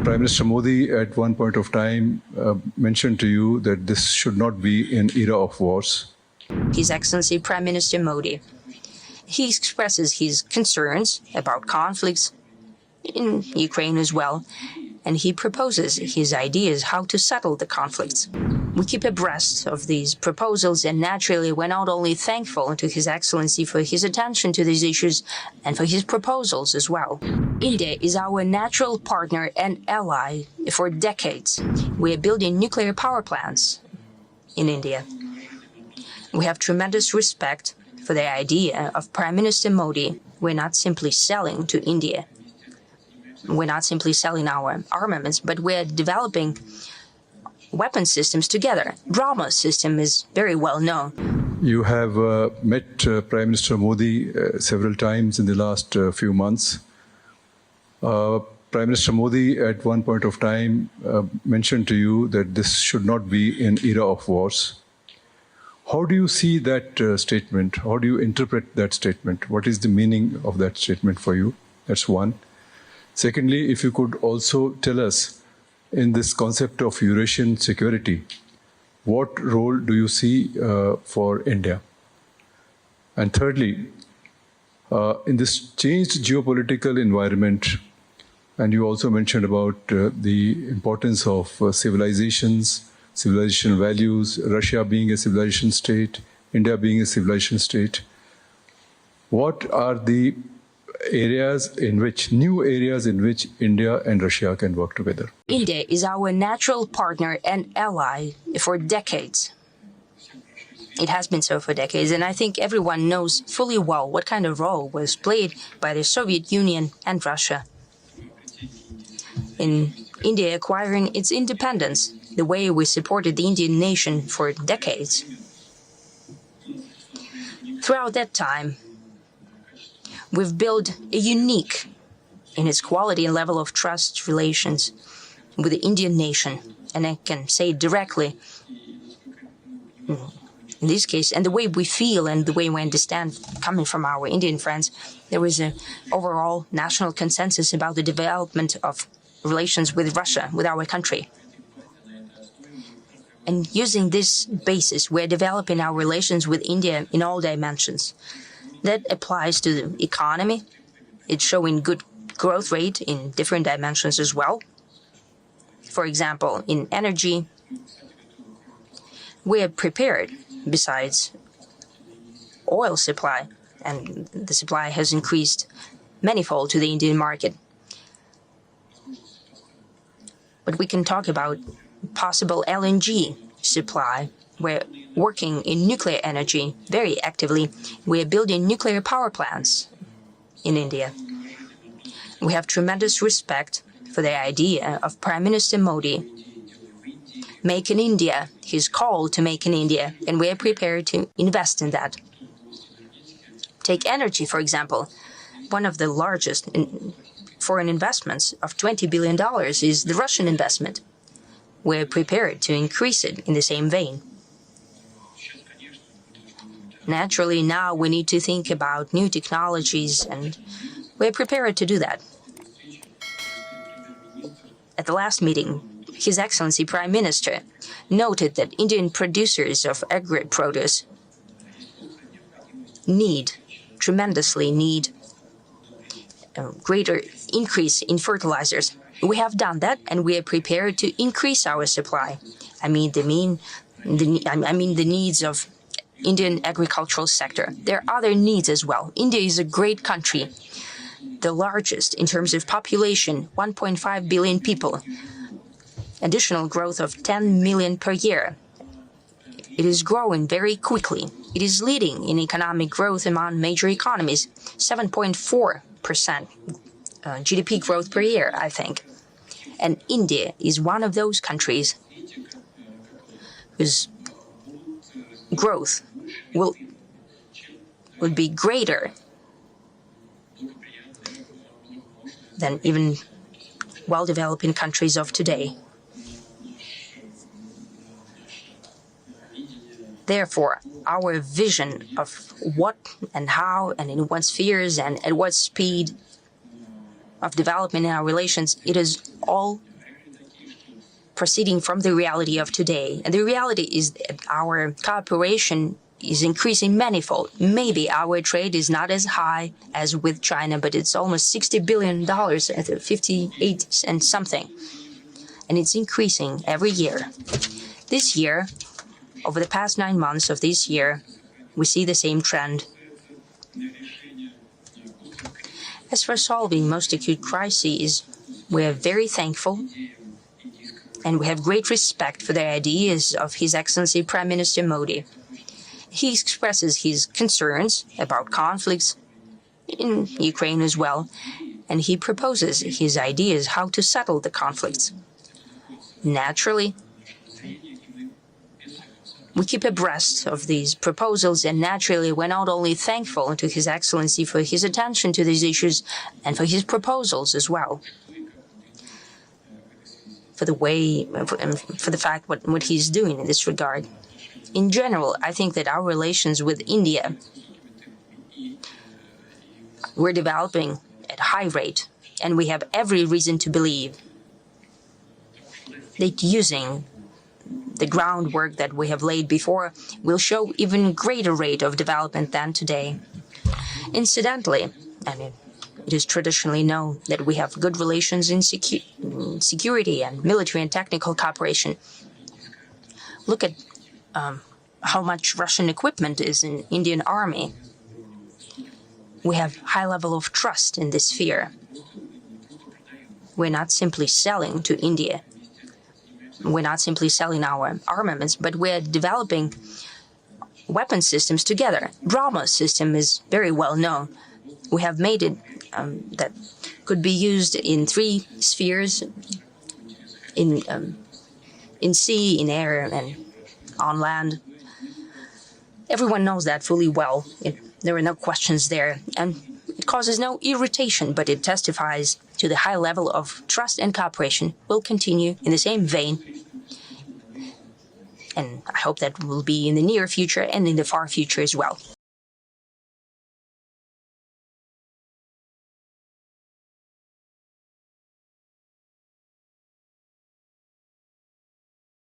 Prime Minister Modi at one point of time mentioned to you that this should not be an era of wars. His Excellency Prime Minister Modi, he expresses his concerns about conflicts in Ukraine as well, and he proposes his ideas how to settle the conflicts. We keep abreast of these proposals, and naturally we're not only thankful to His Excellency for his attention to these issues and for his proposals as well. India is our natural partner and ally for decades. We are building nuclear power plants in India. We have tremendous respect for the idea of Prime Minister Modi. We're not simply selling to India. We're not simply selling our armaments, but we're developing weapon systems together. BrahMos system is very well known. You have met Prime Minister Modi several times in the last few months. Prime Minister Modi at one point of time mentioned to you that this should not be an era of wars. How do you see that statement? How do you interpret that statement? What is the meaning of that statement for you? That's one. Secondly, if you could also tell us, in this concept of Eurasian security, what role do you see for India? And thirdly, in this changed geopolitical environment, and you also mentioned about the importance of civilizations, civilization values, Russia being a civilization state, India being a civilization state, what are the new areas in which India and Russia can work together? India is our natural partner and ally for decades. It has been so for decades, and I think everyone knows fully well what kind of role was played by the Soviet Union and Russia in India acquiring its independence, the way we supported the Indian nation for decades. Throughout that time, we've built a unique, in its quality and level of trust, relations with the Indian nation. And I can say directly, in this case, and the way we feel and the way we understand coming from our Indian friends, there is an overall national consensus about the development of relations with Russia, with our country. And using this basis, we're developing our relations with India in all dimensions. That applies to the economy. It's showing good growth rate in different dimensions as well. For example, in energy, we are prepared besides oil supply, and the supply has increased manifold to the Indian market. But we can talk about possible LNG supply. We're working in nuclear energy very actively. We are building nuclear power plants in India. We have tremendous respect for the idea of Prime Minister Modi. Make in India, his call to make in India, and we are prepared to invest in that. Take energy, for example. One of the largest foreign investments of $20 billion is the Russian investment. We're prepared to increase it in the same vein. Naturally, now we need to think about new technologies, and we're prepared to do that. At the last meeting, His Excellency Prime Minister noted that Indian producers of agri-produce tremendously need a greater increase in fertilizers. We have done that, and we are prepared to increase our supply. I mean the needs of Indian agricultural sector. There are other needs as well. India is a great country, the largest in terms of population, 1.5 billion people, additional growth of 10 million per year. It is growing very quickly. It is leading in economic growth among major economies, 7.4% GDP growth per year, I think. And India is one of those countries whose growth will be greater than even well-developing countries of today. Therefore, our vision of what and how and in what spheres and at what speed of development in our relations, it is all proceeding from the reality of today. And the reality is that our cooperation is increasing manifold. Maybe our trade is not as high as with China, but it's almost $60 billion at 58 and something. And it's increasing every year. This year, over the past 9 months of this year, we see the same trend. As for solving most acute crises, we are very thankful and we have great respect for the ideas of His Excellency Prime Minister Modi. He expresses his concerns about conflicts in Ukraine as well, and he proposes his ideas how to settle the conflicts. Naturally, we keep abreast of these proposals, and naturally we're not only thankful to His Excellency for his attention to these issues and for his proposals as well, for the fact what he's doing in this regard. In general, I think that our relations with India we're developing at a high rate, and we have every reason to believe that using the groundwork that we have laid before will show even greater rate of development than today. Incidentally, it is traditionally known that we have good relations in security and military and technical cooperation. Look at how much Russian equipment is in Indian army. We have high level of trust in this sphere. We're not simply selling to India. We're not simply selling our armaments, but we're developing weapon systems together. BrahMos system is very well known. We have made it that could be used in 3 spheres, in sea, in air, and on land. Everyone knows that fully well. There are no questions there, and it causes no irritation, but it testifies to the high level of trust and cooperation. Will continue in the same vein, and I hope that will be in the near future and in the far future as well.